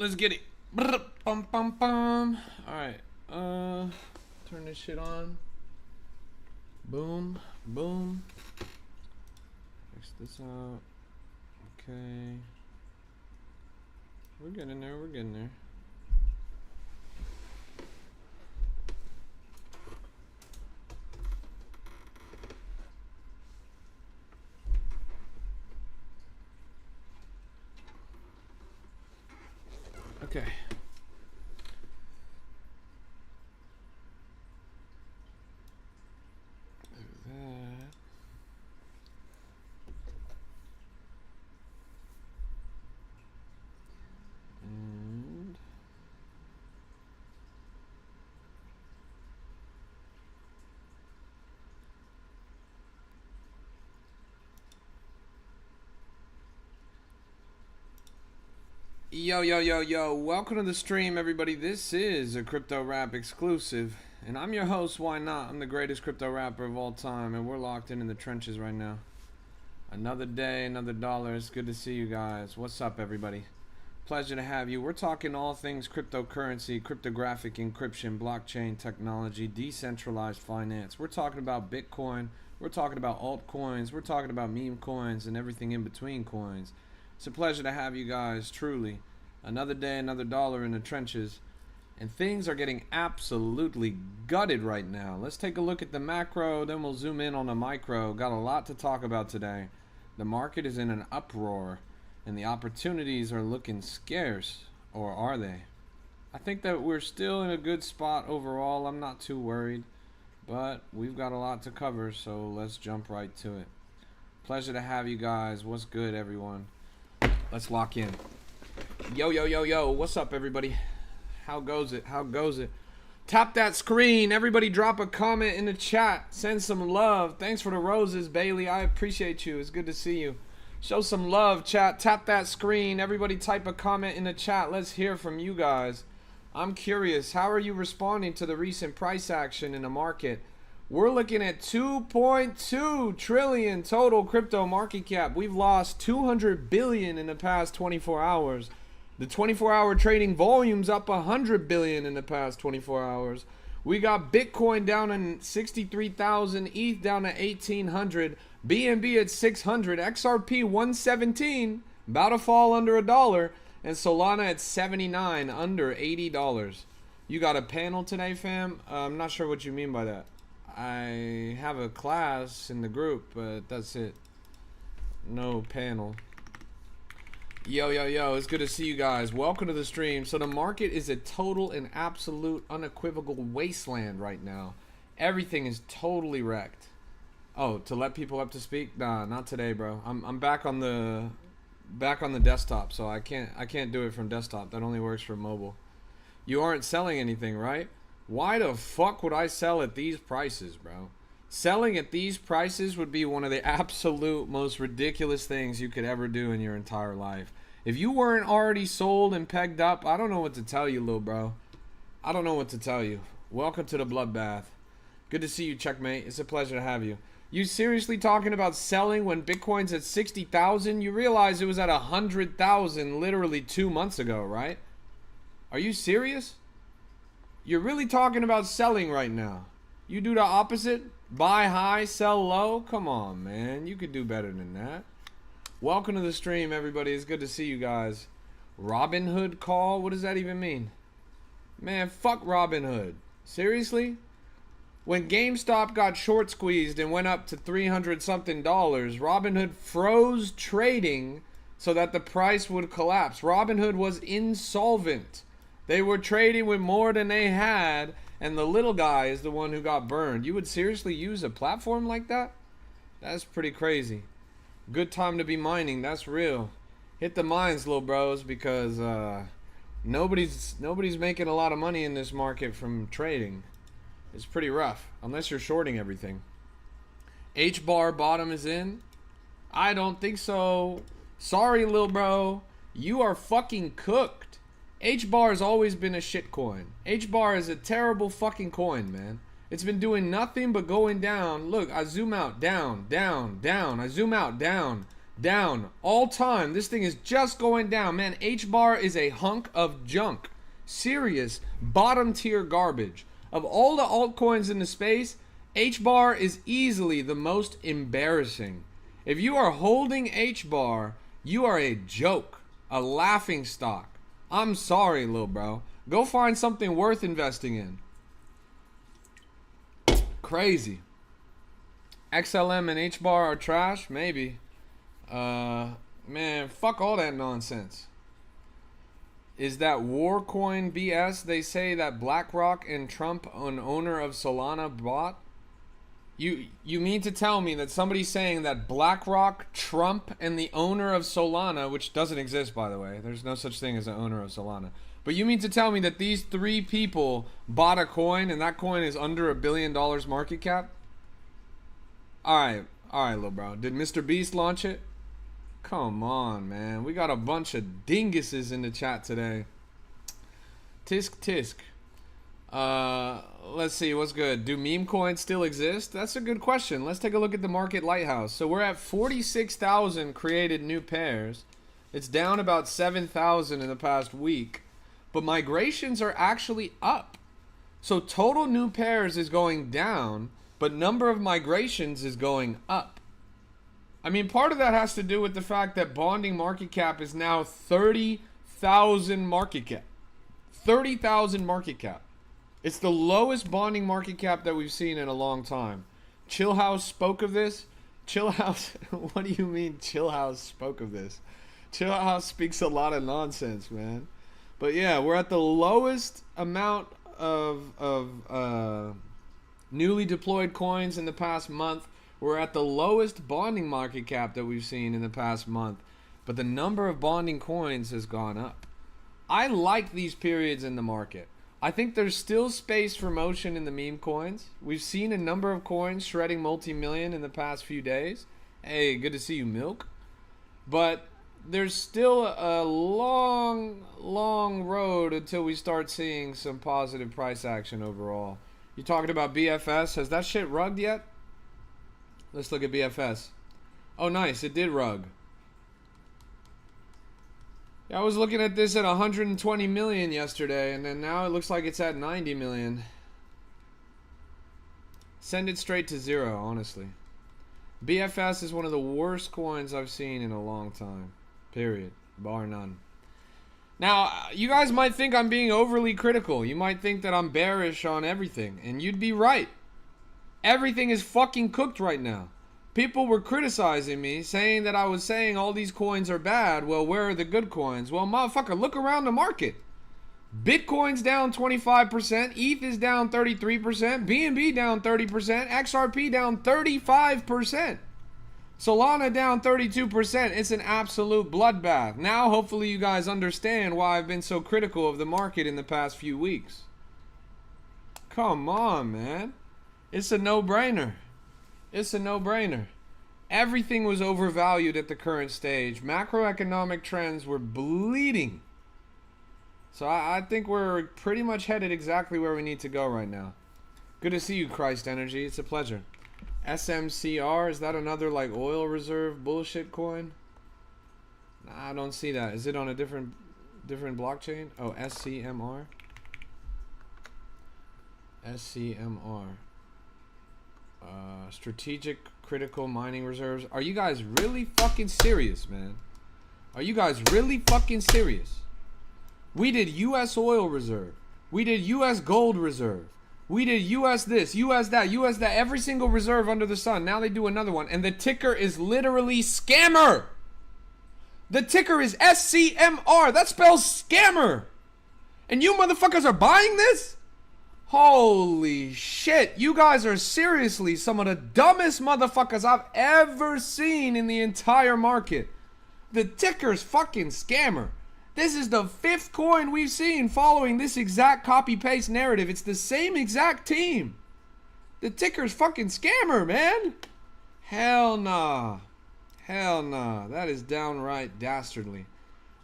Let's get it. Brr, bum, bum, bum. All right. Turn this shit on. Boom, boom. Fix this out. Okay. We're getting there. We're getting there. Okay. Do that. And yo, yo, yo, yo, welcome to the stream, everybody. This is a Crypto Rap exclusive, and I'm your host, YNOT. I'm the greatest crypto rapper of all time, and we're locked in the trenches right now. Another day, another dollar. It's good to see you guys. What's up, everybody? Pleasure to have you. We're talking all things cryptocurrency, cryptographic encryption, blockchain technology, decentralized finance. We're talking about Bitcoin. We're talking about altcoins. We're talking about meme coins and everything in between coins. It's a pleasure to have you guys, truly. Another day, another dollar in the trenches. And things are getting absolutely gutted right now. Let's take a look at the macro, then we'll zoom in on the micro. Got a lot to talk about today. The market is in an uproar, and the opportunities are looking scarce. Or are they? I think that we're still in a good spot overall. I'm not too worried. But we've got a lot to cover, so let's jump right to it. Pleasure to have you guys. What's good, everyone? Let's lock in. Yo, yo, yo, yo. What's up, everybody? How goes it? How goes it? Tap that screen. Everybody drop a comment in the chat. Send some love. Thanks for the roses, Bailey. I appreciate you. It's good to see you. Show some love, chat. Tap that screen. Everybody type a comment in the chat. Let's hear from you guys. I'm curious. How are you responding to the recent price action in the market? We're looking at 2.2 trillion total crypto market cap. We've lost 200 billion in the past 24 hours. The 24-hour trading volume's up 100 billion in the past 24 hours. We got Bitcoin down in 63,000, ETH down to 1,800, BNB at 600, XRP 117, about to fall under $1, and Solana at 79, under $80. You got a panel today, fam? I'm not sure what you mean by that. I have a class in the group, but that's it. No panel. Yo, yo, yo, it's good to see you guys. Welcome to the stream. So the market is a total and absolute unequivocal wasteland right now. Everything is totally wrecked. Oh, to let people up to speak? Nah, not today, bro. I'm back on the desktop, so I can't do it from desktop. That only works for mobile. You aren't selling anything, right? Why the fuck would I sell at these prices, bro? Selling at these prices would be one of the absolute most ridiculous things you could ever do in your entire life. If you weren't already sold and pegged up, I don't know what to tell you, little bro. I don't know what to tell you. Welcome to the bloodbath. Good to see you, Checkmate. It's a pleasure to have you. You seriously talking about selling when Bitcoin's at 60,000? You realize it was at 100,000 literally 2 months ago, right? Are you serious? You're really talking about selling right now. You do the opposite? Buy high, sell low? Come on, man. You could do better than that. Welcome to the stream, everybody. It's good to see you guys. Robinhood call? What does that even mean? Man, fuck Robinhood. Seriously? When GameStop got short squeezed and went up to 300 something dollars, Robinhood froze trading so that the price would collapse. Robinhood was insolvent. They were trading with more than they had, and the little guy is the one who got burned. You would seriously use a platform like that? That's pretty crazy. Good time to be mining. That's real. Hit the mines, little bros, because nobody's making a lot of money in this market from trading. It's pretty rough, unless you're shorting everything. H-bar bottom is in? I don't think so. Sorry, little bro. You are fucking cooked. H-bar has always been a shit coin. H-bar is a terrible fucking coin, man. It's been doing nothing but going down. Look, I zoom out, down, down, down. I zoom out, down, Down. All time. This thing is just going down. Man, H-bar is a hunk of junk. Serious bottom tier garbage. Of all the altcoins in the space, H-bar is easily the most embarrassing. If you are holding H-bar, you are a joke. A laughing stock. I'm sorry, little bro. Go find something worth investing in. Crazy. XLM and H-bar are trash? Maybe. Man, fuck all that nonsense. Is that Warcoin BS? They say that BlackRock and Trump, an owner of Solana, bought? You mean to tell me that somebody's saying that BlackRock, Trump, and the owner of Solana, which doesn't exist, by the way. There's no such thing as an owner of Solana. But you mean to tell me that these three people bought a coin and that coin is under $1 billion market cap? Alright, little bro. Did Mr. Beast launch it? Come on, man. We got a bunch of dinguses in the chat today. Tisk. Let's see, what's good? Do meme coins still exist? That's a good question. Let's take a look at the market lighthouse. So we're at 46,000 created new pairs. It's down about 7,000 in the past week. But migrations are actually up. So total new pairs is going down, but number of migrations is going up. I mean, part of that has to do with the fact that bonding market cap is now 30,000 market cap. 30,000 market cap. It's the lowest bonding market cap that we've seen in a long time. Chillhouse spoke of this. Chillhouse, what do you mean Chillhouse spoke of this? Chillhouse speaks a lot of nonsense, man. But yeah, we're at the lowest amount of newly deployed coins in the past month. We're at the lowest bonding market cap that we've seen in the past month. But the number of bonding coins has gone up. I like these periods in the market. I think there's still space for motion in the meme coins. We've seen a number of coins shredding multi-million in the past few days. Hey, good to see you, Milk. But there's still a long road until we start seeing some positive price action overall. You talking about BFS? Has that shit rugged yet? Let's look at BFS. Oh, nice. It did rug. Yeah, I was looking at this at 120 million yesterday, and then now it looks like it's at 90 million. Send it straight to zero, honestly. BFS is one of the worst coins I've seen in a long time. Period. Bar none. Now, you guys might think I'm being overly critical. You might think that I'm bearish on everything, and you'd be right. Everything is fucking cooked right now. People were criticizing me, saying that I was saying all these coins are bad. Well, where are the good coins? Well, motherfucker, look around the market. Bitcoin's down 25%, ETH is down 33%, BNB down 30%, XRP down 35%. Solana down 32%. It's an absolute bloodbath. Now, hopefully you guys understand why I've been so critical of the market in the past few weeks. Come on, man. It's a no-brainer. It's a no-brainer. Everything was overvalued at the current stage. Macroeconomic trends were bleeding. So I think we're pretty much headed exactly where we need to go right now. Good to see you, Christ Energy. It's a pleasure. SMCR, is that another like oil reserve bullshit coin? Nah, I don't see that. Is it on a different blockchain? Oh, SCMR. SCMR. Strategic critical mining reserves. Are you guys really fucking serious, man? Are you guys really fucking serious? We did US oil reserve. We did US gold reserve. We did US this, US that, US that. Every single reserve under the sun. Now they do another one. And the ticker is literally scammer. The ticker is SCMR. That spells scammer. And you motherfuckers are buying this? Holy shit, you guys are seriously some of the dumbest motherfuckers I've ever seen in the entire market. The ticker's fucking scammer. This is the 5th coin we've seen following this exact copy-paste narrative. It's the same exact team. The ticker's fucking scammer, man. Hell nah. Hell nah. That is downright dastardly.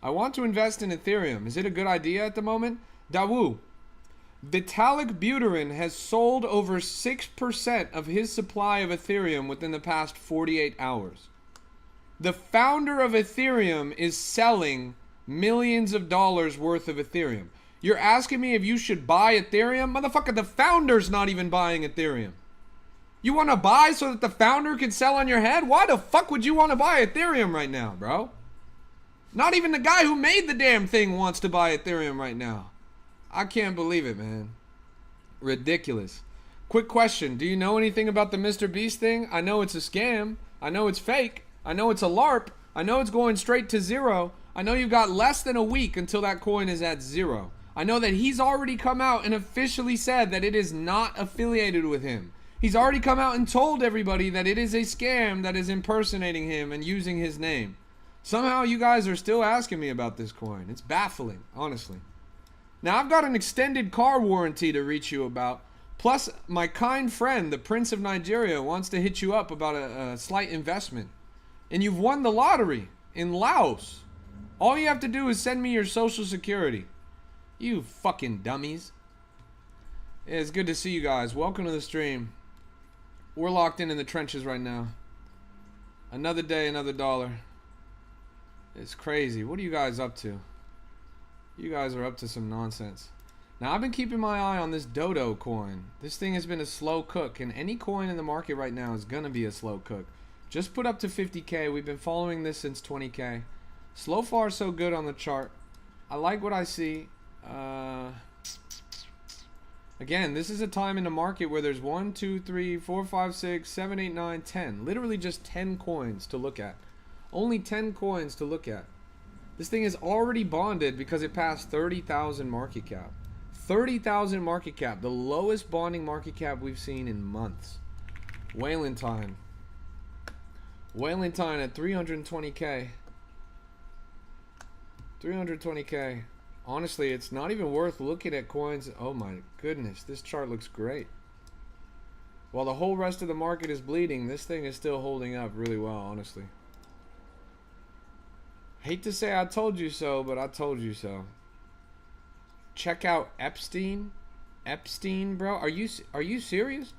I want to invest in Ethereum. Is it a good idea at the moment? Dawu. Vitalik Buterin has sold over 6% of his supply of Ethereum within the past 48 hours. The founder of Ethereum is selling millions of dollars worth of Ethereum. You're asking me if you should buy Ethereum? Motherfucker, the founder's not even buying Ethereum. You want to buy so that the founder can sell on your head? Why the fuck would you want to buy Ethereum right now, bro? Not even the guy who made the damn thing wants to buy Ethereum right now. I can't believe it, man. Ridiculous. Quick question. Do you know anything about the Mr. Beast thing? I know it's a scam. I know it's fake. I know it's a LARP. I know it's going straight to zero. I know you've got less than a week until that coin is at zero. I know that he's already come out and officially said that it is not affiliated with him. He's already come out and told everybody that it is a scam that is impersonating him and using his name. Somehow you guys are still asking me about this coin. It's baffling, honestly. Now I've got an extended car warranty to reach you about. Plus my kind friend, the Prince of Nigeria, wants to hit you up about a slight investment. And you've won the lottery in Laos. All you have to do is send me your social security. You fucking dummies. Yeah, it's good to see you guys. Welcome to the stream. We're locked in the trenches right now. Another day, another dollar. It's crazy. What are you guys up to? You guys are up to some nonsense. Now, I've been keeping my eye on this Dodo coin. This thing has been a slow cook, and any coin in the market right now is going to be a slow cook. Just put up to 50K. We've been following this since 20K. So far, so good on the chart. I like what I see. Again, this is a time in the market where there's 1, 2, 3, 4, 5, 6, 7, 8, 9, 10. Literally just 10 coins to look at. Only 10 coins to look at. This thing is already bonded because it passed 30,000 market cap. 30,000 market cap. The lowest bonding market cap we've seen in months. Whalentine. Whalentine at 320K. 320K. Honestly, it's not even worth looking at coins. Oh my goodness, this chart looks great. While the whole rest of the market is bleeding, this thing is still holding up really well, honestly. Hate to say I told you so, but I told you so. Check out Epstein. Epstein, bro. Are you serious?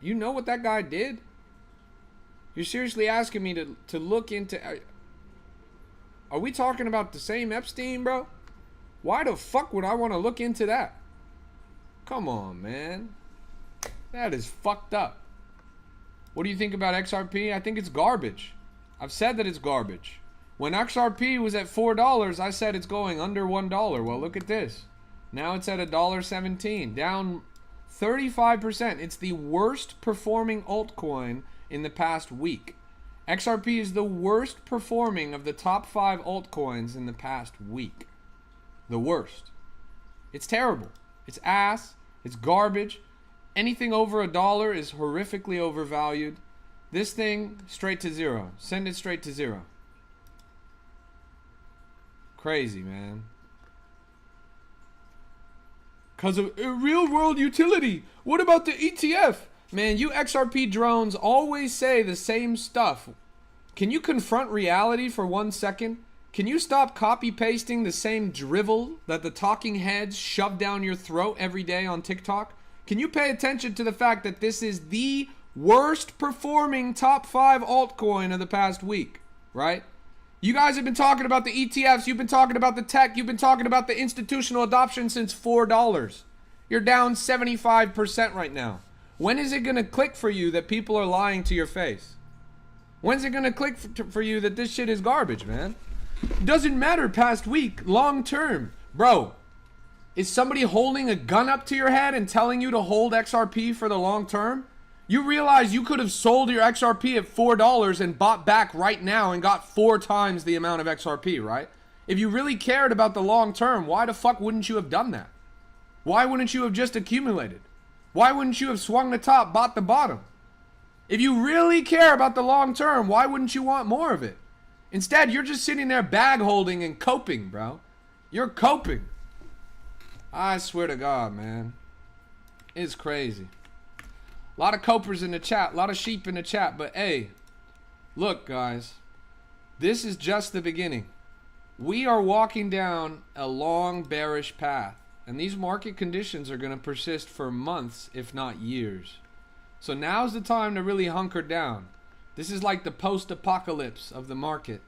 You know what that guy did? You're seriously asking me to look into... Are we talking about the same Epstein, bro? Why the fuck would I want to look into that? Come on, man. That is fucked up. What do you think about XRP? I think it's garbage. I've said that it's garbage. When XRP was at $4, I said it's going under $1. Well, look at this. Now it's at $1.17, down 35%. It's the worst performing altcoin in the past week. XRP is the worst performing of the top 5 altcoins in the past week. The worst. It's terrible. It's ass. It's garbage. Anything over $1 is horrifically overvalued. This thing, straight to zero. Send it straight to zero. Crazy, man. Because of real world utility. What about the ETF? Man, you XRP drones always say the same stuff. Can you confront reality for 1 second? Can you stop copy pasting the same drivel that the talking heads shove down your throat every day on TikTok? Can you pay attention to the fact that this is the worst performing top 5 altcoin of the past week, right? You guys have been talking about the ETFs, you've been talking about the tech, you've been talking about the institutional adoption since $4. You're down 75% right now. When is it going to click for you that people are lying to your face? When's it going to click for you that this shit is garbage, man? Doesn't matter past week, long term. Bro, is somebody holding a gun up to your head and telling you to hold XRP for the long term? You realize you could have sold your XRP at $4 and bought back right now and got 4 times the amount of XRP, right? If you really cared about the long term, why the fuck wouldn't you have done that? Why wouldn't you have just accumulated? Why wouldn't you have swung the top, bought the bottom? If you really care about the long term, why wouldn't you want more of it? Instead, you're just sitting there bag holding and coping, bro. You're coping. I swear to God, man. It's crazy. A lot of copers in the chat, a lot of sheep in the chat, but hey, look, guys, this is just the beginning. We are walking down a long bearish path, and these market conditions are going to persist for months, if not years. So now's the time to really hunker down. This is like the post-apocalypse of the market.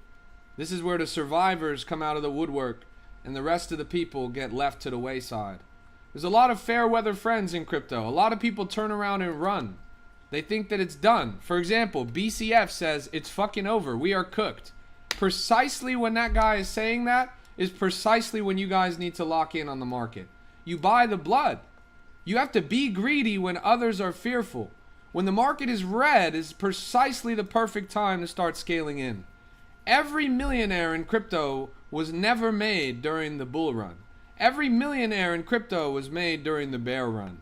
This is where the survivors come out of the woodwork and the rest of the people get left to the wayside. There's a lot of fair weather friends in crypto. A lot of people turn around and run. They think that it's done. For example, BCF says it's fucking over. We are cooked. Precisely when that guy is saying that is precisely when you guys need to lock in on the market. You buy the blood. You have to be greedy when others are fearful. When the market is red is precisely the perfect time to start scaling in. Every millionaire in crypto was never made during the bull run. Every millionaire in crypto was made during the bear run.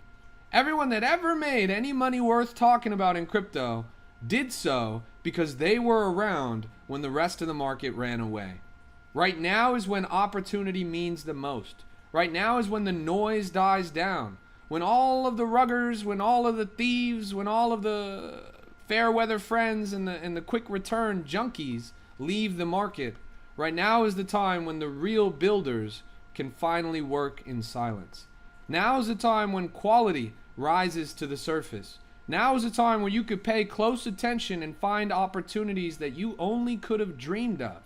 Everyone that ever made any money worth talking about in crypto did so because they were around when the rest of the market ran away. Right now is when opportunity means the most. Right now is when the noise dies down. When all of the ruggers, when all of the thieves, when all of the fair weather friends and the quick return junkies leave the market. Right now is the time when the real builders can finally work in silence. Now is the time when quality rises to the surface. Now is the time where you could pay close attention and find opportunities that you only could have dreamed of.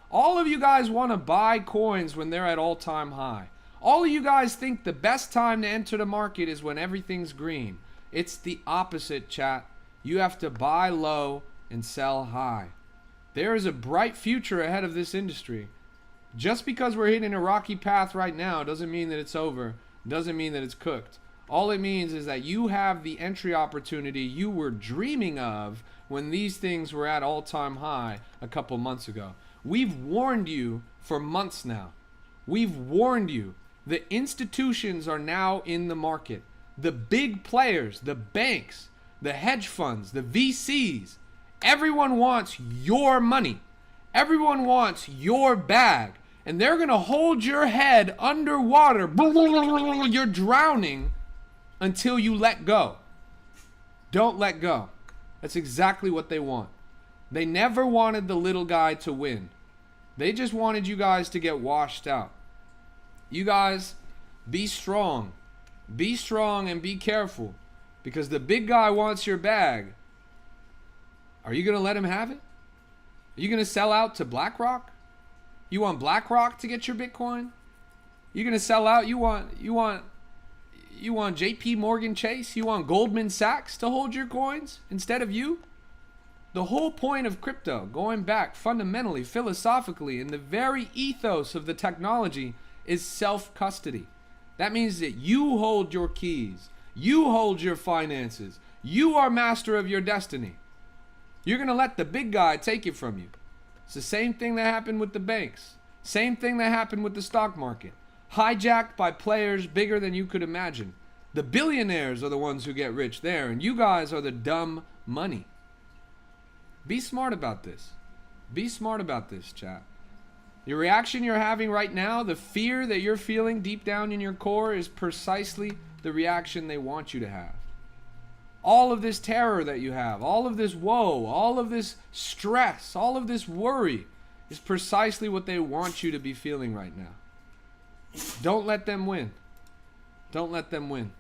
All of you guys want to buy coins when they're at all-time high. All of you guys think the best time to enter the market is when everything's green. It's the opposite, chat. You have to buy low and sell high. There is a bright future ahead of this industry. Just because we're hitting a rocky path right now doesn't mean that it's over. Doesn't mean that it's cooked. All it means is that you have the entry opportunity you were dreaming of when these things were at all-time high a couple months ago. We've warned you for months now. We've warned you. The institutions are now in the market. The big players, the banks, the hedge funds, the VCs, everyone wants your money. Everyone wants your bag. And they're going to hold your head underwater. You're drowning until you let go. Don't let go. That's exactly what they want. They never wanted the little guy to win. They just wanted you guys to get washed out. You guys, be strong. Be strong and be careful. Because the big guy wants your bag. Are you going to let him have it? Are you going to sell out to BlackRock? You want BlackRock to get your Bitcoin? You're going to sell out? You want JP Morgan Chase? You want Goldman Sachs to hold your coins instead of you? The whole point of crypto, going back fundamentally, philosophically, in the very ethos of the technology, is self-custody. That means that you hold your keys. You hold your finances. You are master of your destiny. You're going to let the big guy take it from you. It's the same thing that happened with the banks. Same thing that happened with the stock market. Hijacked by players bigger than you could imagine. The billionaires are the ones who get rich there, and you guys are the dumb money. Be smart about this. Be smart about this, chat. Your reaction you're having right now, the fear that you're feeling deep down in your core is precisely the reaction they want you to have. All of this terror that you have, all of this woe, all of this stress, all of this worry is precisely what they want you to be feeling right now. Don't let them win. Don't let them win.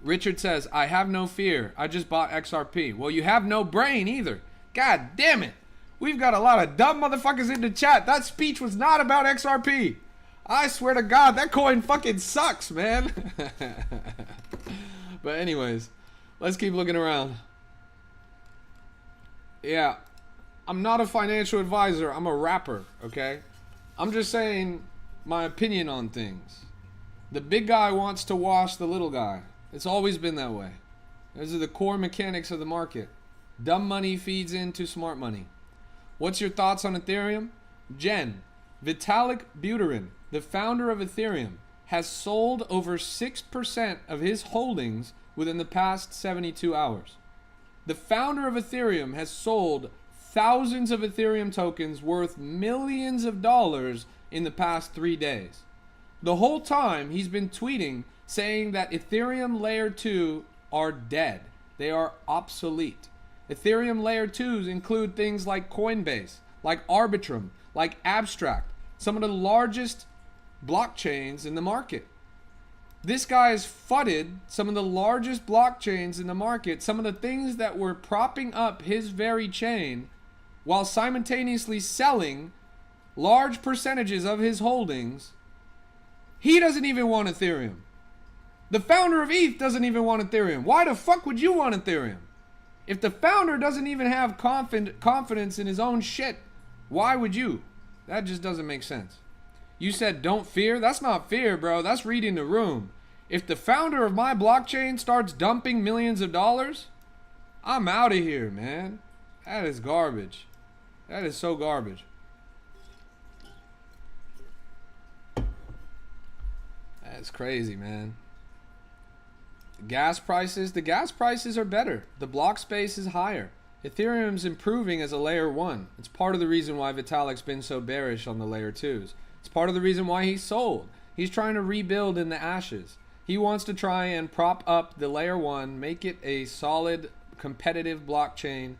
Richard says, I have no fear. I just bought XRP. Well, you have no brain either. God damn it. We've got a lot of dumb motherfuckers in the chat. That speech was not about XRP. I swear to God, that coin fucking sucks, man. But anyways, let's keep looking around. Yeah, I'm not a financial advisor. I'm a rapper, okay? I'm just saying my opinion on things. The big guy wants to wash the little guy. It's always been that way. Those are the core mechanics of the market. Dumb money feeds into smart money. What's your thoughts on Ethereum? Jen, Vitalik Buterin, the founder of Ethereum, has sold over 6% of his holdings within the past 72 hours. The founder of Ethereum has sold thousands of Ethereum tokens worth millions of dollars in the past 3 days. The whole time he's been tweeting saying that Ethereum Layer 2 are dead. They are obsolete. Ethereum Layer 2s include things like Coinbase, like Arbitrum, like Abstract, some of the largest blockchains in the market. This guy has fudded some of the largest blockchains in the market, some of the things that were propping up his very chain, while simultaneously selling large percentages of his holdings. He doesn't even want Ethereum. The founder of ETH doesn't even want Ethereum. Why the fuck would you want Ethereum? If the founder doesn't even have confidence in his own shit, why would you? That just doesn't make sense. You said don't fear? That's not fear, bro. That's reading the room. If the founder of my blockchain starts dumping millions of dollars, I'm out of here, man. That is garbage. That is so garbage. That's crazy, man. The gas prices are better. The block space is higher. Ethereum's improving as a layer 1. It's part of the reason why Vitalik's been so bearish on the layer 2s. It's part of the reason why he sold. He's trying to rebuild in the ashes. He wants to try and prop up the layer 1, make it a solid, competitive blockchain.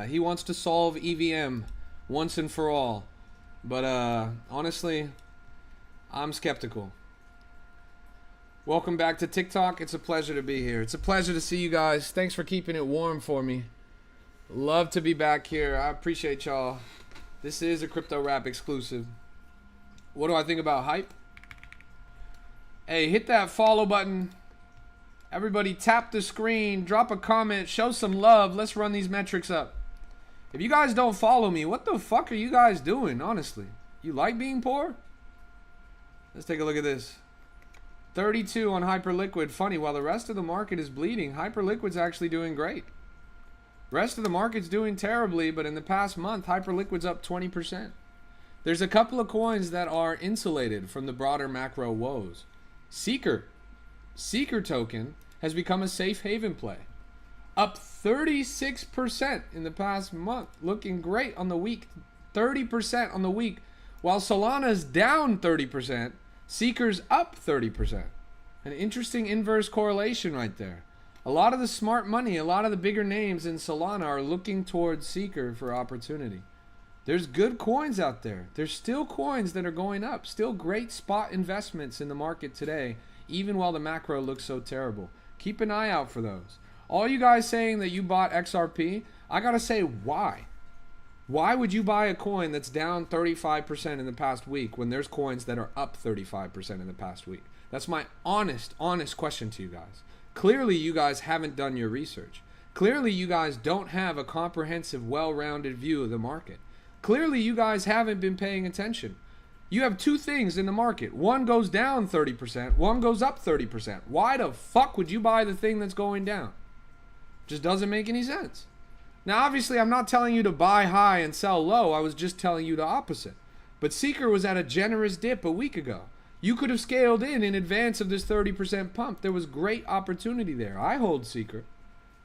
He wants to solve EVM once and for all. But honestly, I'm skeptical. Welcome back to TikTok. It's a pleasure to be here. It's a pleasure to see you guys. Thanks for keeping it warm for me. Love to be back here. I appreciate y'all. This is a Crypto Rap exclusive. What do I think about hype? Hey, hit that follow button. Everybody tap the screen, drop a comment, show some love. Let's run these metrics up. If you guys don't follow me, what the fuck are you guys doing, honestly? You like being poor? Let's take a look at this. 32 on Hyperliquid. Funny, while the rest of the market is bleeding, Hyperliquid's actually doing great. Rest of the market's doing terribly, but in the past month, Hyperliquid's up 20%. There's a couple of coins that are insulated from the broader macro woes. Seeker token has become a safe haven play. Up 36% in the past month. Looking great on the week. 30% on the week. While Solana's down 30%, Seeker's up 30%. An interesting inverse correlation right there. A lot of the smart money, a lot of the bigger names in Solana are looking towards Seeker for opportunity. There's good coins out there. There's still coins that are going up. Still great spot investments in the market today, even while the macro looks so terrible. Keep an eye out for those. All you guys saying that you bought XRP, I gotta say, why? Why would you buy a coin that's down 35% in the past week when there's coins that are up 35% in the past week? That's my honest question to you guys. Clearly, you guys haven't done your research. Clearly, you guys don't have a comprehensive, well-rounded view of the market. Clearly, you guys haven't been paying attention. You have two things in the market. One goes down 30%, one goes up 30%. Why the fuck would you buy the thing that's going down? Just doesn't make any sense. Now, obviously, I'm not telling you to buy high and sell low. I was just telling you the opposite. But Seeker was at a generous dip a week ago. You could have scaled in advance of this 30% pump. There was great opportunity there. I hold Seeker.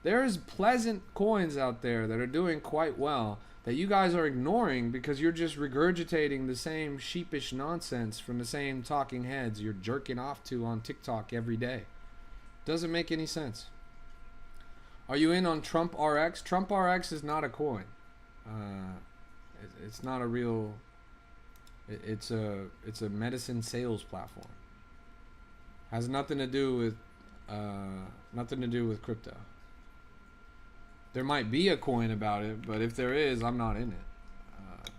There's pleasant coins out there that are doing quite well that you guys are ignoring because you're just regurgitating the same sheepish nonsense from the same talking heads you're jerking off to on TikTok every day. Doesn't make any sense. Are you in on Trump RX? Trump RX is not a coin. It's not a real. It's a medicine sales platform. Has nothing to do with crypto. There might be a coin about it, but if there is, I'm not in it.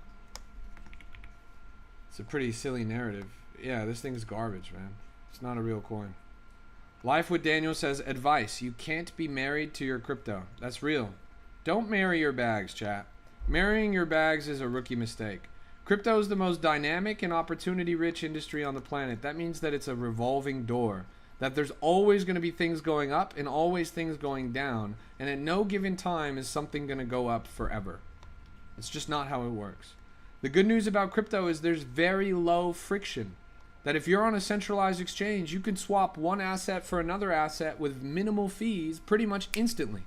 It's a pretty silly narrative. Yeah, this thing's garbage, man. It's not a real coin. Life with Daniel says, advice, you can't be married to your crypto. That's real. Don't marry your bags, chat. Marrying your bags is a rookie mistake. Crypto is the most dynamic and opportunity-rich industry on the planet. That means that it's a revolving door. That there's always going to be things going up and always things going down. And at no given time is something going to go up forever. It's just not how it works. The good news about crypto is there's very low friction. That if you're on a centralized exchange, you can swap one asset for another asset with minimal fees pretty much instantly.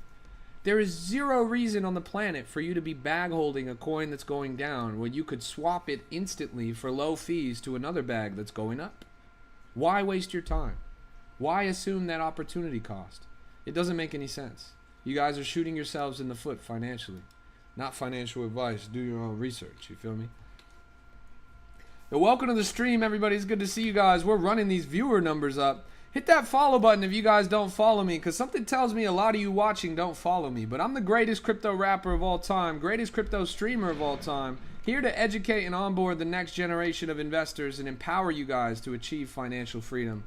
There is zero reason on the planet for you to be bag holding a coin that's going down when you could swap it instantly for low fees to another bag that's going up. Why waste your time? Why assume that opportunity cost? It doesn't make any sense. You guys are shooting yourselves in the foot financially. Not financial advice. Do your own research. You feel me? Welcome to the stream, everybody. It's good to see you guys. We're running these viewer numbers up. Hit that follow button if you guys don't follow me, because something tells me a lot of you watching don't follow me. But I'm the greatest crypto rapper of all time, greatest crypto streamer of all time, here to educate and onboard the next generation of investors and empower you guys to achieve financial freedom.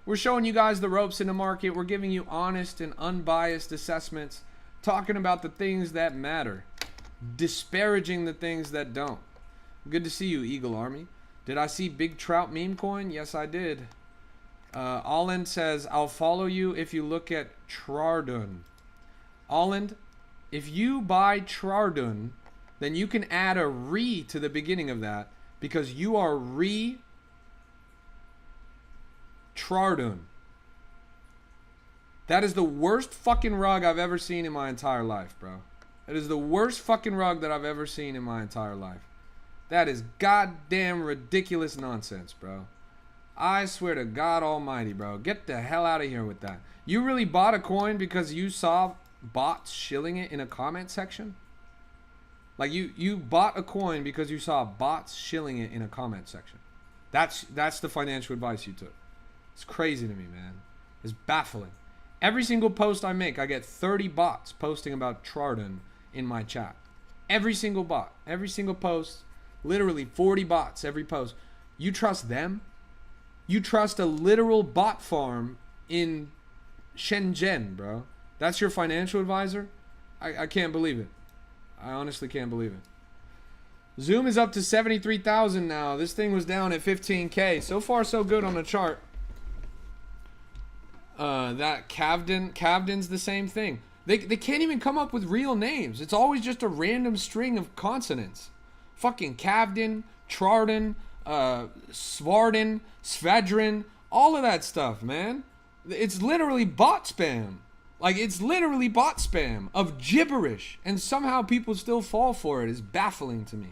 We're showing you guys the ropes in the market. We're giving you honest and unbiased assessments, talking about the things that matter, disparaging the things that don't. Good to see you, Eagle Army. Did I see Big Trout meme coin? Yes, I did. Alland says, I'll follow you if you look at Trardun. Alland, if you buy Trardun, then you can add a re to the beginning of that, because you are re Trardun. That is the worst fucking rug I've ever seen in my entire life, bro. It is the worst fucking rug that I've ever seen in my entire life. That is goddamn ridiculous nonsense, bro. I swear to God almighty, bro. Get the hell out of here with that. You really bought a coin because you saw bots shilling it in a comment section? Like you bought a coin because you saw bots shilling it in a comment section. That's the financial advice you took. It's crazy to me, man. It's baffling. Every single post I make, I get 30 bots posting about Trardun in my chat. Every single bot. Every single post. Literally 40 bots every post. You trust them? You trust a literal bot farm in Shenzhen, bro. That's your financial advisor? I can't believe it. I honestly can't believe it. Zoom is up to 73,000 now. This thing was down at 15K. So far, so good on the chart. That Cavden's the same thing. They can't even come up with real names. It's always just a random string of consonants. Fucking Cavden, Trardun, Svarden, Svadrin, all of that stuff, man. It's literally bot spam. Like, it's literally bot spam of gibberish, and somehow people still fall for it. It's baffling to me.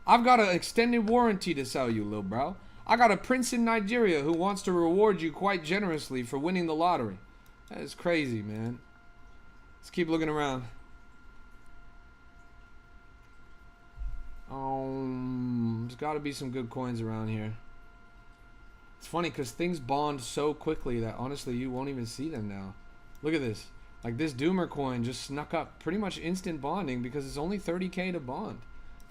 I've got an extended warranty to sell you, lil bro. I got a prince in Nigeria who wants to reward you quite generously for winning the lottery. That is crazy, man. Let's keep looking around. There's got to be some good coins around here. It's funny because things bond so quickly that honestly you won't even see them now. Look at this. Like, this Doomer coin just snuck up pretty much instant bonding because it's only 30K to bond.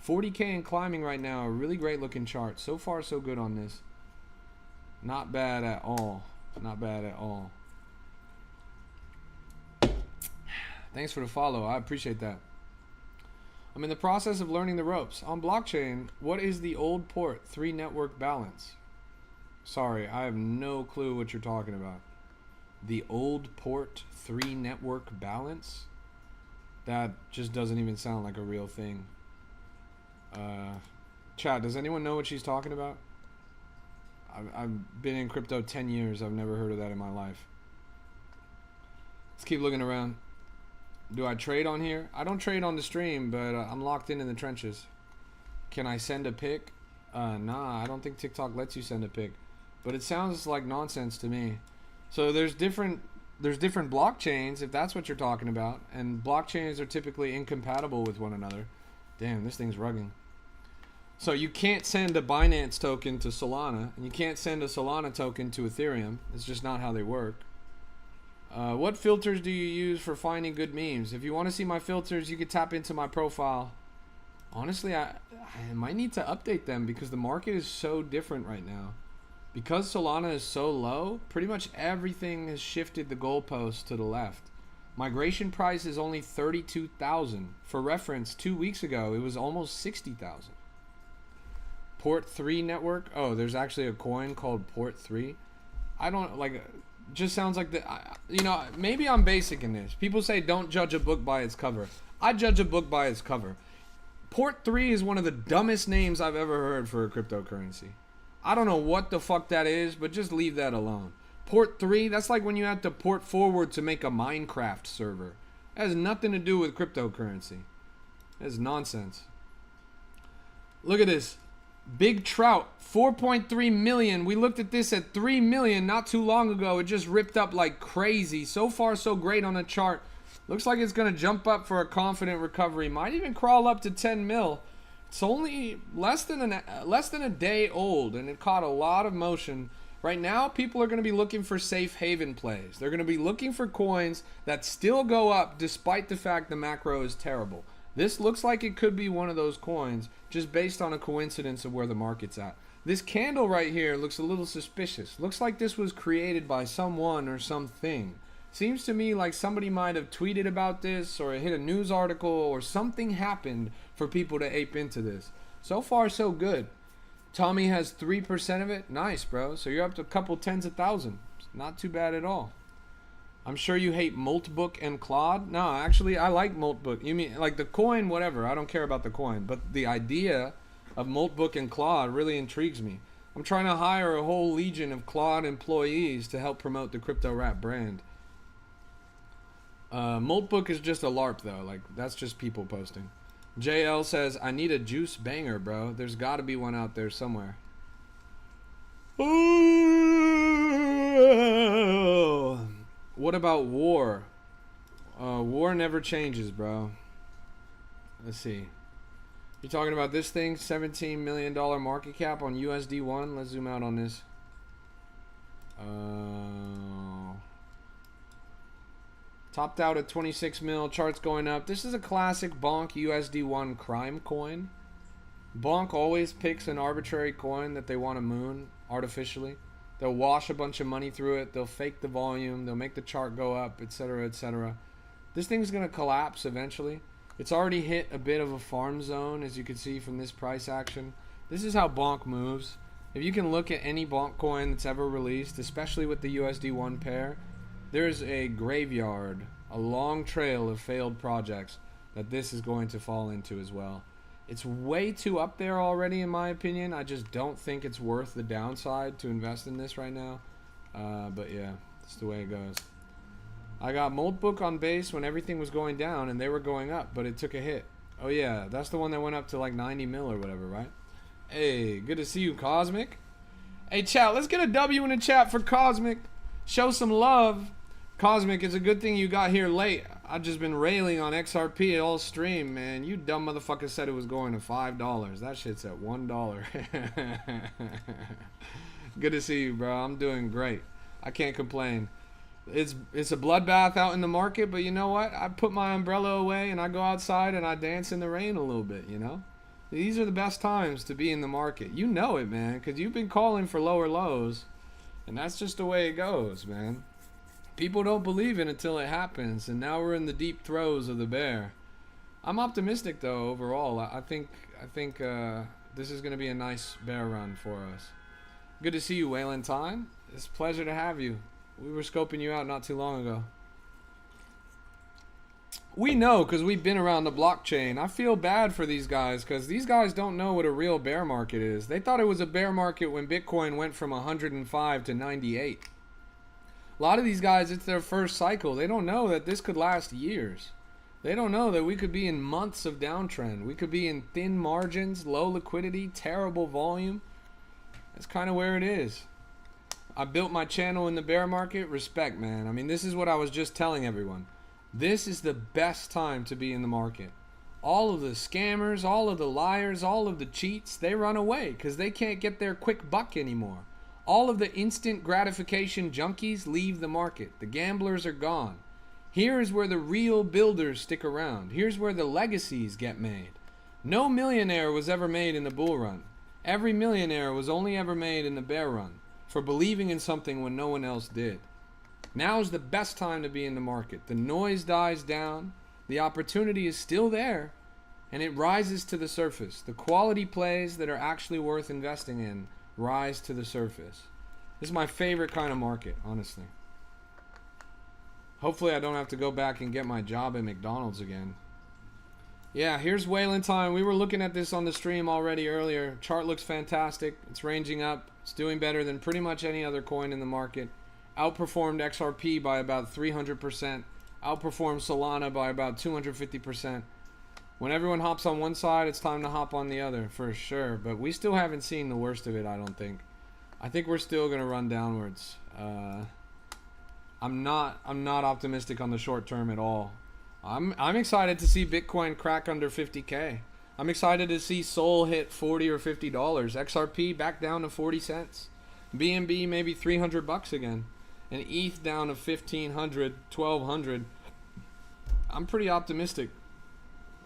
40K and climbing right now. A really great looking chart. So far so good on this. Not bad at all. Not bad at all. Thanks for the follow. I appreciate that. I'm in the process of learning the ropes. On blockchain, what is the old port 3 network balance? Sorry, I have no clue what you're talking about. The old port 3 network balance? That just doesn't even sound like a real thing. Chat, does anyone know what she's talking about? I've been in crypto 10 years. I've never heard of that in my life. Let's keep looking around. Do I trade on here? I don't trade on the stream, but I'm locked in the trenches. Can I send a pic? Nah, I don't think TikTok lets you send a pic. But it sounds like nonsense to me. So there's different blockchains, if that's what you're talking about. And blockchains are typically incompatible with one another. Damn, this thing's rugging. So you can't send a Binance token to Solana, and you can't send a Solana token to Ethereum. It's just not how they work. What filters do you use for finding good memes? If you want to see my filters, you can tap into my profile. Honestly, I might need to update them because the market is so different right now. Because Solana is so low, pretty much everything has shifted the goalpost to the left. Migration price is only 32,000. For reference, 2 weeks ago, it was almost 60,000. Port 3 network. Oh, there's actually a coin called Port 3. I don't like. Just sounds like the. You know, maybe I'm basic in this. People say don't judge a book by its cover. I judge a book by its cover. Port 3 is one of the dumbest names I've ever heard for a cryptocurrency. I don't know what the fuck that is, but just leave that alone. Port 3, that's like when you have to port forward to make a Minecraft server. That has nothing to do with cryptocurrency. That's nonsense. Look at this. Big Trout, 4.3 million. We looked at this at 3 million not too long ago. It just ripped up like crazy. So far, so great on the chart. Looks like it's going to jump up for a confident recovery. Might even crawl up to 10 mil. It's only less than a day old, and it caught a lot of motion Right now, people are going to be looking for safe haven plays. They're going to be looking for coins that still go up despite the fact the macro is terrible. This looks like it could be one of those coins just based on a coincidence of where the market's at. This candle right here looks a little suspicious. Looks like this was created by someone or something. Seems to me like somebody might have tweeted about this or hit a news article or something happened for people to ape into this. So far, so good. Tommy has 3% of it. Nice, bro. So you're up to a couple tens of thousands. Not too bad at all. I'm sure you hate Moltbook and Claude. No, actually, I like Moltbook. You mean like the coin, whatever. I don't care about the coin. But the idea of Moltbook and Claude really intrigues me. I'm trying to hire a whole legion of Claude employees to help promote the Crypto Rap brand. Moltbook is just a LARP, though. Like, that's just people posting. JL says, I need a juice banger, bro. There's got to be one out there somewhere. Oh. What about war? War never changes, bro. Let's see. You talking about this thing? $17 million market cap on USD1. Let's zoom out on this. Topped out at 26 mil. Charts going up. This is a classic Bonk USD1 crime coin. Bonk always picks an arbitrary coin that they want to moon artificially. They'll wash a bunch of money through it. They'll fake the volume. They'll make the chart go up, etc., etc. This thing's going to collapse eventually. It's already hit a bit of a farm zone, as you can see from this price action. This is how Bonk moves. If you can look at any Bonk coin that's ever released, especially with the USD1 pair, there's a graveyard, a long trail of failed projects that this is going to fall into as well. It's way too up there already, in my opinion. I just don't think it's worth the downside to invest in this right now. But yeah, that's the way it goes. I got Moltbook on base when everything was going down and they were going up, but it took a hit. Oh yeah, that's the one that went up to like 90 mil or whatever, right? Hey, good to see you, Cosmic. Hey, chat, let's get a W in the chat for Cosmic. Show some love. Cosmic, it's a good thing you got here late. I've just been railing on XRP all stream, man. You dumb motherfucker said it was going to $5. That shit's at $1. Good to see you, bro. I'm doing great. I can't complain. It's a bloodbath out in the market, but you know what? I put my umbrella away and I go outside and I dance in the rain a little bit, you know? These are the best times to be in the market. You know it, man, because you've been calling for lower lows, and that's just the way it goes, man. People don't believe it until it happens, and now we're in the deep throes of the bear. I'm optimistic, though, overall. I think this is going to be a nice bear run for us. Good to see you, Waylentine. It's a pleasure to have you. We were scoping you out not too long ago. We know because we've been around the blockchain. I feel bad for these guys because these guys don't know what a real bear market is. They thought it was a bear market when Bitcoin went from 105 to 98. A lot of these guys, it's their first cycle. They don't know that this could last years. They don't know that we could be in months of downtrend. We could be in thin margins, low liquidity, terrible volume. That's kind of where it is. I built my channel in the bear market. Respect, man. I mean, this is what I was just telling everyone. This is the best time to be in the market. All of the scammers, all of the liars, all of the cheats, they run away because they can't get their quick buck anymore. All of the instant gratification junkies leave the market. The gamblers are gone. Here is where the real builders stick around. Here's where the legacies get made. No millionaire was ever made in the bull run. Every millionaire was only ever made in the bear run for believing in something when no one else did. Now is the best time to be in the market. The noise dies down. The opportunity is still there. And it rises to the surface. The quality plays that are actually worth investing in rise to the surface. This is my favorite kind of market, honestly. Hopefully I don't have to go back and get my job at McDonald's again. Yeah, here's Waylentine. We were looking at this on the stream already earlier. Chart looks fantastic. It's ranging up. It's doing better than pretty much any other coin in the market. Outperformed XRP by about 300%. Outperformed Solana by about 250%. When everyone hops on one side, it's time to hop on the other, for sure. But we still haven't seen the worst of it, I don't think. I think we're still going to run downwards. I'm not optimistic on the short term at all. I'm excited to see Bitcoin crack under 50K. I'm excited to see Sol hit $40 or $50. XRP back down to 40 cents. BNB maybe 300 bucks again. And ETH down to 1500, 1200. I'm pretty optimistic.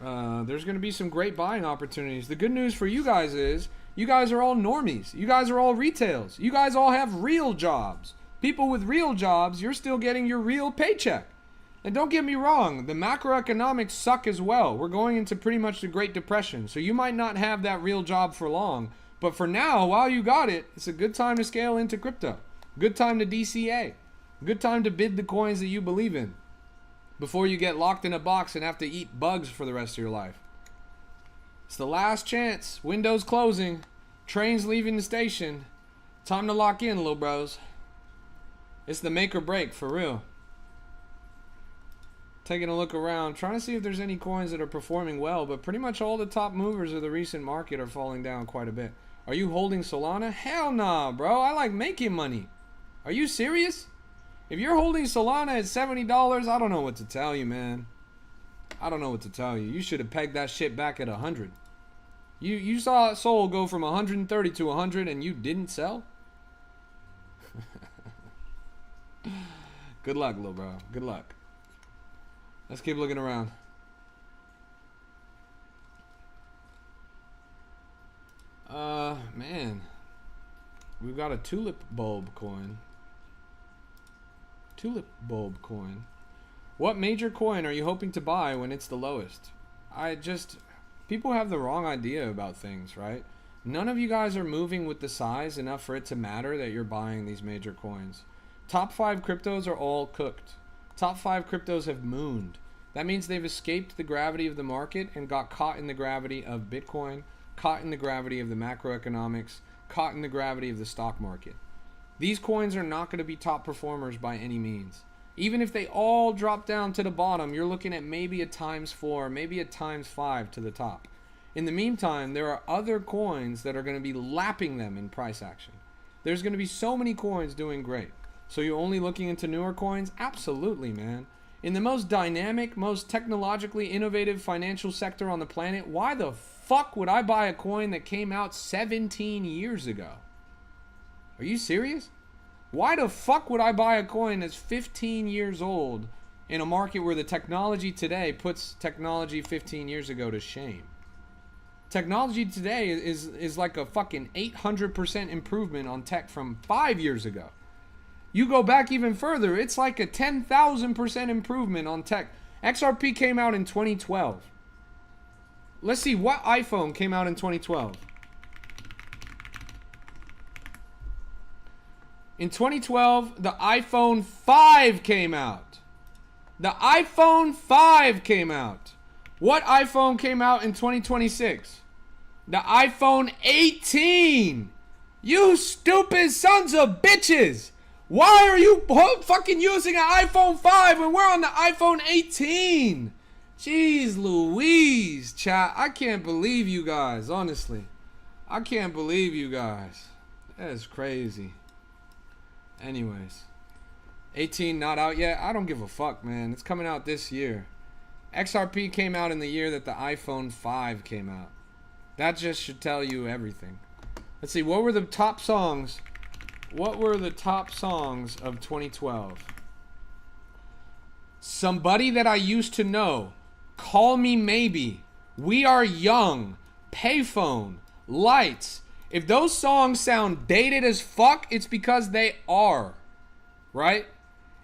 There's going to be some great buying opportunities. The good news for you guys is you guys are all normies. You guys are all retails. You guys all have real jobs. People with real jobs, you're still getting your real paycheck. And don't get me wrong, the macroeconomics suck as well. We're going into pretty much the Great Depression. So you might not have that real job for long. But for now, while you got it, it's a good time to scale into crypto. Good time to DCA. Good time to bid the coins that you believe in before you get locked in a box and have to eat bugs for the rest of your life. It's the last chance. Windows closing. Trains leaving the station. Time to lock in, little bros. It's the make or break, for real. Taking a look around, trying to see if there's any coins that are performing well, but pretty much all the top movers of the recent market are falling down quite a bit. Are you holding Solana? Hell nah, bro. I like making money. Are you serious? If you're holding Solana at $70, I don't know what to tell you, man. I don't know what to tell you. You should have pegged that shit back at 100. You saw Sol go from 130 to 100 and you didn't sell? Good luck, little bro. Good luck. Let's keep looking around. Man. We've got a tulip bulb coin. Tulip bulb coin. What major coin are you hoping to buy when it's the lowest? People have the wrong idea about things, right? None of you guys are moving with the size enough for it to matter that you're buying these major coins. Top 5 cryptos are all cooked. Top 5 cryptos have mooned. That means they've escaped the gravity of the market and got caught in the gravity of Bitcoin, caught in the gravity of the macroeconomics, caught in the gravity of the stock market. These coins are not going to be top performers by any means. Even if they all drop down to the bottom, you're looking at maybe a ×4, maybe a ×5 to the top. In the meantime, there are other coins that are going to be lapping them in price action. There's going to be so many coins doing great. So you're only looking into newer coins? Absolutely, man. In the most dynamic, most technologically innovative financial sector on the planet, why the fuck would I buy a coin that came out 17 years ago? Are you serious? Why the fuck would I buy a coin that's 15 years old in a market where the technology today puts technology 15 years ago to shame? Technology today is like a fucking 800% improvement on tech from 5 years ago. You go back even further, it's like a 10,000% improvement on tech. XRP came out in 2012. Let's see, what iPhone came out in 2012? In 2012, the iPhone 5 came out. The iPhone 5 came out. What iPhone came out in 2026? The iPhone 18. You stupid sons of bitches. Why are you fucking using an iPhone 5 when we're on the iPhone 18? Jeez Louise, chat. I can't believe you guys, honestly. I can't believe you guys. That is crazy. Anyways. 18 not out yet? I don't give a fuck, man. It's coming out this year. XRP came out in the year that the iPhone 5 came out. That just should tell you everything. Let's see, what were the top songs? What were the top songs of 2012? Somebody That I Used to Know, Call Me Maybe, We Are Young, Payphone, Lights. If those songs sound dated as fuck, it's because they are, right?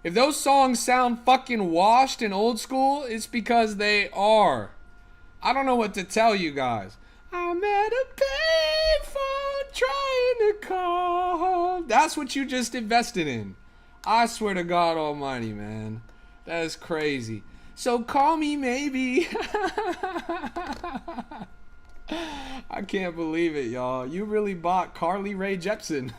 If those songs sound fucking washed and old school, it's because they are. I don't know what to tell you guys. I'm at a payphone trying to call. That's what you just invested in. I swear to God Almighty, man. That is crazy. So call me maybe. I can't believe it, y'all. You really bought Carly Rae Jepsen.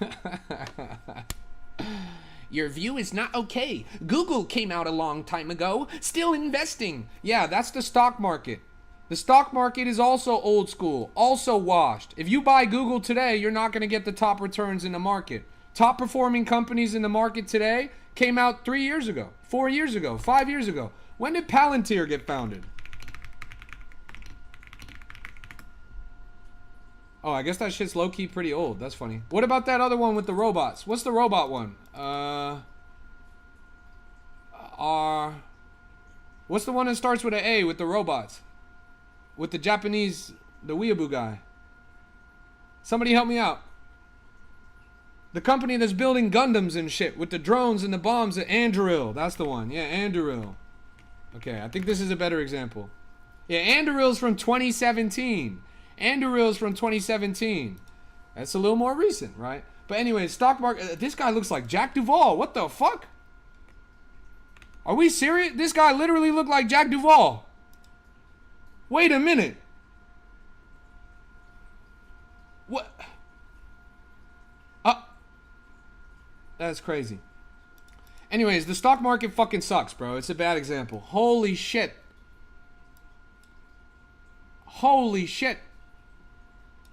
Your view is not okay. Google came out a long time ago. Still investing. Yeah, that's the stock market. The stock market is also old school, also washed. If you buy Google today, you're not going to get the top returns in the market. Top performing companies in the market today came out 3 years ago, 4 years ago, 5 years ago. When did Palantir get founded? Oh, I guess that shit's low-key pretty old. That's funny. What about that other one with the robots? What's the robot one? What's the one that starts with an A with the robots? With the Japanese, the weeaboo guy. Somebody help me out. The company that's building Gundams and shit with the drones and the bombs at Anduril. That's the one. Yeah, Anduril. Okay, I think this is a better example. Yeah, Anduril's from 2017. Anduril's from 2017. That's a little more recent, right? But anyway, stock market. This guy looks like Jack Duvall. What the fuck? Are we serious? This guy literally looked like Jack Duvall. Wait a minute. What? That's crazy. Anyways, the stock market fucking sucks, bro. It's a bad example. Holy shit. Holy shit.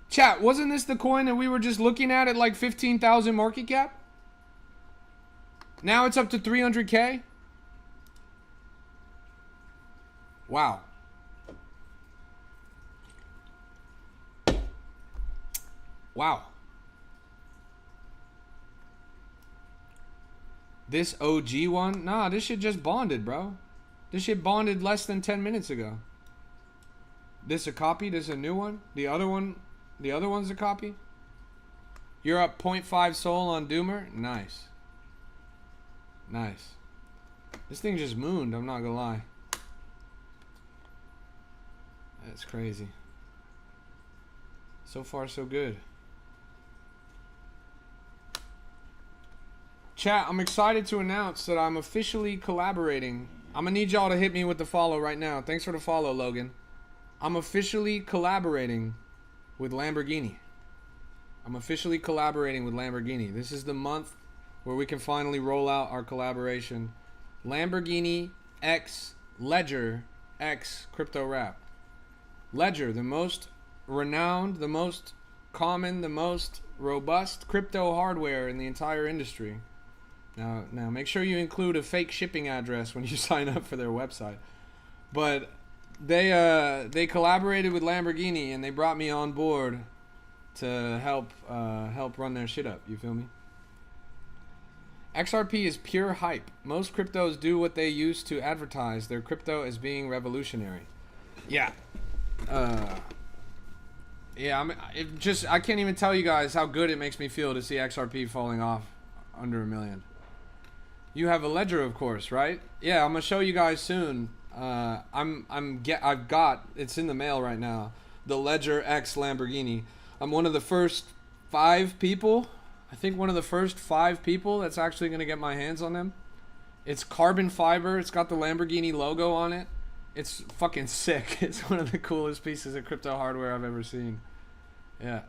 Chat, wasn't this the coin that we were just looking at like 15,000 market cap? Now it's up to 300K? Wow. Wow. This OG one? Nah, this shit just bonded, bro. This shit bonded less than 10 minutes ago. This a copy? This a new one? The other one's a copy? You're up 0.5 Sol on Doomer? Nice. Nice. This thing just mooned, I'm not gonna lie. That's crazy. So far, so good. Chat, I'm excited to announce that I'm officially collaborating. I'm gonna need y'all to hit me with the follow right now. Thanks for the follow, Logan. I'm officially collaborating with Lamborghini. I'm officially collaborating with Lamborghini. This is the month where we can finally roll out our collaboration. Lamborghini X Ledger X Crypto Rap. Ledger, the most renowned, the most common, the most robust crypto hardware in the entire industry. Now make sure you include a fake shipping address when you sign up for their website. But they collaborated with Lamborghini and they brought me on board to help run their shit up. You feel me? XRP is pure hype. Most cryptos do what they used to advertise their crypto as being revolutionary. Yeah. Yeah, I can't even tell you guys how good it makes me feel to see XRP falling off under $1 million. You have a ledger, of course, right? Yeah, I'm gonna show you guys soon. I've got, it's in the mail right now, the Ledger X Lamborghini. I'm one of the first 5 people, I think one of the first 5 people that's actually gonna get my hands on them. It's carbon fiber. It's got the Lamborghini logo on it. It's fucking sick. It's one of the coolest pieces of crypto hardware I've ever seen. Yeah.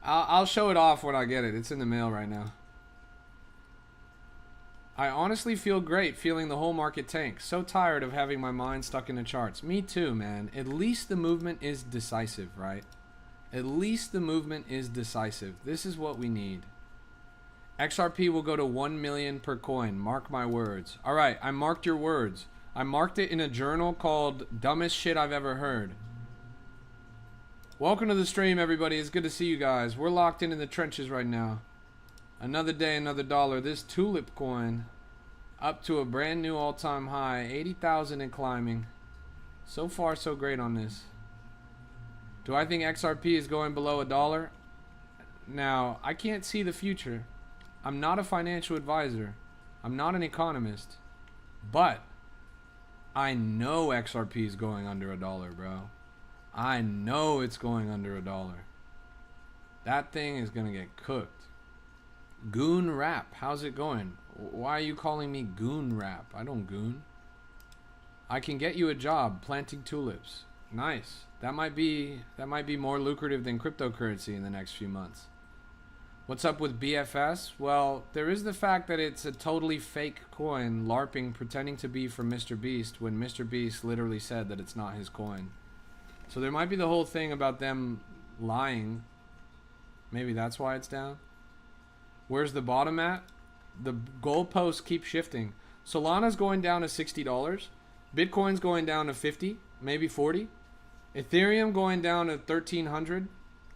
I'll show it off when I get it. It's in the mail right now. I honestly feel great feeling the whole market tank. So tired of having my mind stuck in the charts. Me too, man. At least the movement is decisive, right? At least the movement is decisive. This is what we need. XRP will go to 1 million per coin. Mark my words. All right, I marked your words. I marked it in a journal called Dumbest Shit I've Ever Heard. Welcome to the stream, everybody. It's good to see you guys. We're locked in the trenches right now. Another day, another dollar. This tulip coin up to a brand new all-time high. 80,000 and climbing. So far, so great on this. Do I think XRP is going below $1? Now, I can't see the future. I'm not a financial advisor. I'm not an economist. But I know XRP is going under $1, bro. I know it's going under $1. That thing is going to get cooked. Goon Rap, how's it going? Why are you calling me Goon Rap? I don't goon. I can get you a job planting tulips. Nice. That might be more lucrative than cryptocurrency in the next few months. What's up with BFS? Well, there is the fact that it's a totally fake coin, LARPing, pretending to be from Mr. Beast when Mr. Beast literally said that it's not his coin. So there might be the whole thing about them lying. Maybe that's why it's down. Where's the bottom at? The goalposts keep shifting. Solana's going down to $60. Bitcoin's going down to 50, maybe 40. Ethereum going down to 1,300,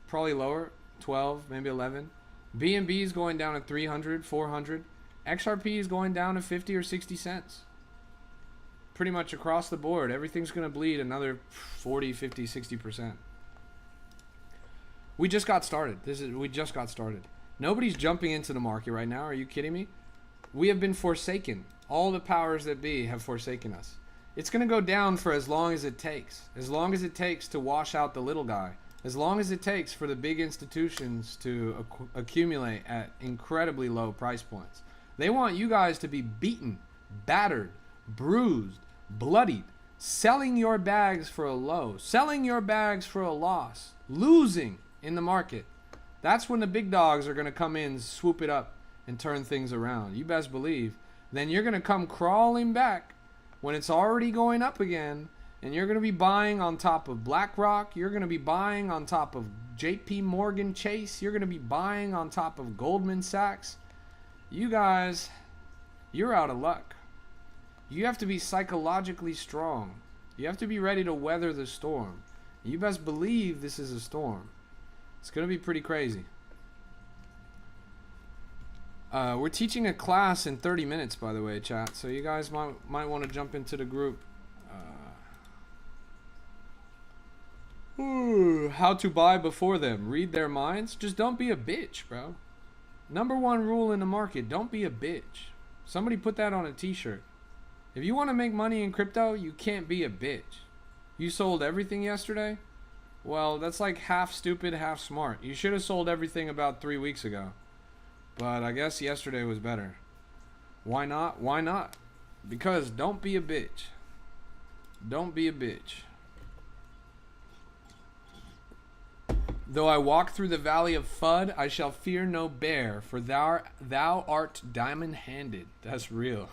probably lower, 12, maybe 11. BNB is going down to 300, 400. XRP is going down to 50 or 60 cents. Pretty much across the board, everything's going to bleed another 40, 50, 60%. We just got started. We just got started. Nobody's jumping into the market right now. Are you kidding me? We have been forsaken. All the powers that be have forsaken us. It's going to go down for as long as it takes. As long as it takes to wash out the little guy. As long as it takes for the big institutions to accumulate at incredibly low price points. They want you guys to be beaten, battered, bruised, bloodied, selling your bags for a low, selling your bags for a loss, losing in the market. That's when the big dogs are going to come in, swoop it up, and turn things around. You best believe. Then you're going to come crawling back when it's already going up again, and you're going to be buying on top of BlackRock. You're going to be buying on top of JP Morgan Chase. You're going to be buying on top of Goldman Sachs. You guys, you're out of luck. You have to be psychologically strong. You have to be ready to weather the storm. You best believe this is a storm. It's going to be pretty crazy. We're teaching a class in 30 minutes, by the way, chat. So you guys might want to jump into the group. How to buy before them. Read their minds. Just don't be a bitch, bro. Number one rule in the market, don't be a bitch. Somebody put that on a t-shirt. If you want to make money in crypto, you can't be a bitch. You sold everything yesterday? Well, that's like half stupid, half smart. You should have sold everything about 3 weeks ago. But I guess yesterday was better. Why not? Why not? Because don't be a bitch. Don't be a bitch. Though I walk through the valley of Fud, I shall fear no bear, for thou art diamond-handed. That's real.